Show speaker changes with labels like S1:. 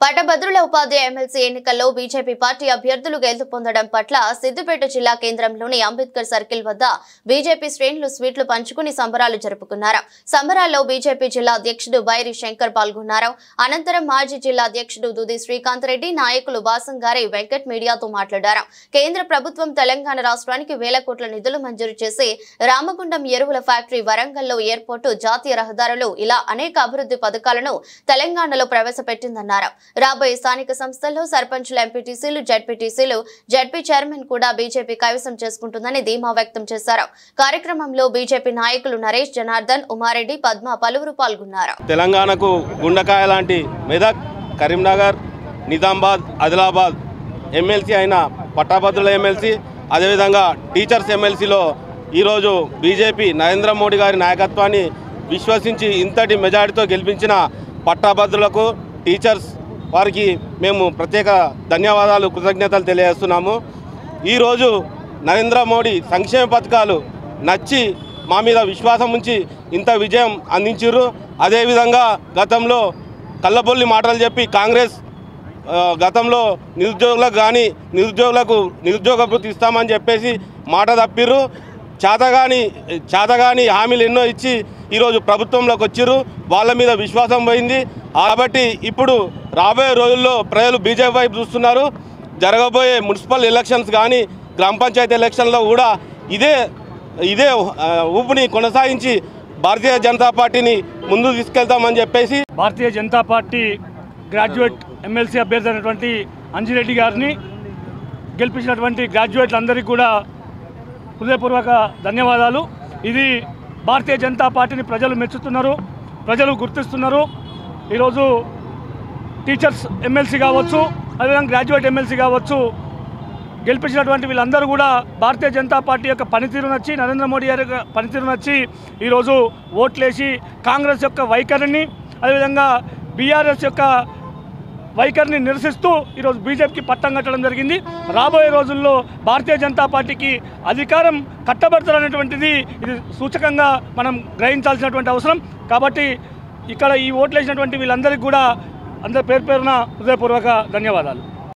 S1: పట్టభద్రుల ఉపాధ్యాయ ఎమ్మెల్సీ ఎన్నికల్లో BJP party అభ్యర్థులు గెలుపొందడం పట్ల సిద్దిపేట జిల్లా కేంద్రంలోని అంబేద్కర్ సర్కిల్ వద్ద బీజేపీ శ్రేణులు స్వీట్లు పంచుకుని సంబరాలు జరుపుకున్నారు. సంబరాల్లో బీజేపీ జిల్లా అధ్యక్షుడు బైరి శంకర్ పాల్గొన్నారు. అనంతరం మాజీ జిల్లా అధ్యక్షుడు దుది శ్రీకాంత్ రెడ్డి, నాయకులు బాసంగారి వెంకట్ మీడియాతో మాట్లాడారు. కేంద్ర ప్రభుత్వం తెలంగాణ రాష్ట్రానికి వేల కోట్ల నిధులు మంజూరు చేసి రామగుండం ఎరువుల ఫ్యాక్టరీ, వరంగల్లో ఎయిర్పోర్టు, జాతీయ రహదారులు ఇలా అనేక అభివృద్ధి పథకాలను తెలంగాణలో ప్రవేశపెట్టిందన్నారు. రాబోయే స్థానిక సంస్థల్లో సర్పంచులు, ఎంపీటీసీలు, జడ్పీటీసీలు, జడ్పీ చైర్మన్ కూడా బీజేపీ కైవసం చేసుకుంటుందని ధీమా వ్యక్తం చేశారు. కార్యక్రమంలో బీజేపీ నాయకులు నరేష్, జనార్దన్, ఉమారెడ్డి, పద్మ పలువురు పాల్గొన్నారు.
S2: తెలంగాణకు గుండకాయ లాంటి మెదక్, కరీంనగర్, నిజామాబాద్, ఆదిలాబాద్ ఎమ్మెల్సీ అయిన పట్టభద్రుల ఎమ్మెల్సీ, అదేవిధంగా టీచర్స్ ఎమ్మెల్సీలో ఈరోజు బీజేపీ నరేంద్ర మోడీ గారి నాయకత్వాన్ని విశ్వసించి ఇంతటి మెజారిటీతో గెలిపించిన పట్టభద్రులకు, టీచర్స్ వారికి మేము ప్రత్యేక ధన్యవాదాలు, కృతజ్ఞతలు తెలియజేస్తున్నాము. ఈరోజు నరేంద్ర మోడీ సంక్షేమ పథకాలు నచ్చి మా మీద విశ్వాసం ఉంచి ఇంత విజయం అందించారు. అదేవిధంగా గతంలో కళ్ళబొల్లి మాటలు చెప్పి కాంగ్రెస్ గతంలో నిరుద్యోగులకు కానీ నిరుద్యోగ భృతి ఇస్తామని చెప్పేసి మాట తప్పిర్రు. చేతగాని హామీలు ఎన్నో ఇచ్చి ఈరోజు ప్రభుత్వంలోకి వచ్చారు. వాళ్ళ మీద విశ్వాసం పోయింది. కాబట్టి ఇప్పుడు రాబోయే రోజుల్లో ప్రజలు బీజేపీ వైపు చూస్తున్నారు. జరగబోయే మున్సిపల్ ఎలక్షన్స్ కానీ గ్రామ పంచాయతీ ఎలక్షన్లో కూడా ఇదే ఊపుని కొనసాగించి భారతీయ జనతా పార్టీని ముందుకు తీసుకెళ్తామని చెప్పేసి
S3: Bharatiya Janata party graduate MLC అభ్యర్థి అయినటువంటి అంజిరెడ్డి గారిని గెలిపించినటువంటి గ్రాడ్యుయేట్లందరికీ కూడా హృదయపూర్వక ధన్యవాదాలు. ఇది భారతీయ జనతా పార్టీని ప్రజలు మెచ్చుతున్నారు, ప్రజలు గుర్తిస్తున్నారు. ఈరోజు టీచర్స్ ఎమ్మెల్సీ కావచ్చు, అదేవిధంగా గ్రాడ్యుయేట్ ఎమ్మెల్సీ కావచ్చు, గెలిపించినటువంటి వీళ్ళందరూ కూడా భారతీయ జనతా పార్టీ యొక్క పనితీరు నచ్చి, నరేంద్ర మోడీ గారి పనితీరు నచ్చి ఈరోజు ఓట్లేసి కాంగ్రెస్ యొక్క వైఖరిని, అదేవిధంగా బీఆర్ఎస్ యొక్క వైఖరిని నిరసిస్తూ ఈరోజు బీజేపీకి పట్టం కట్టడం జరిగింది. రాబోయే రోజుల్లో భారతీయ జనతా పార్టీకి అధికారం కట్టబెడతారనేటువంటిది ఇది సూచకంగా మనం గ్రహించాల్సినటువంటి అవసరం. కాబట్టి ఇక్కడ ఈ ఓట్లు వేసినటువంటి వీళ్ళందరికీ కూడా అందరి పేరున హృదయపూర్వక ధన్యవాదాలు.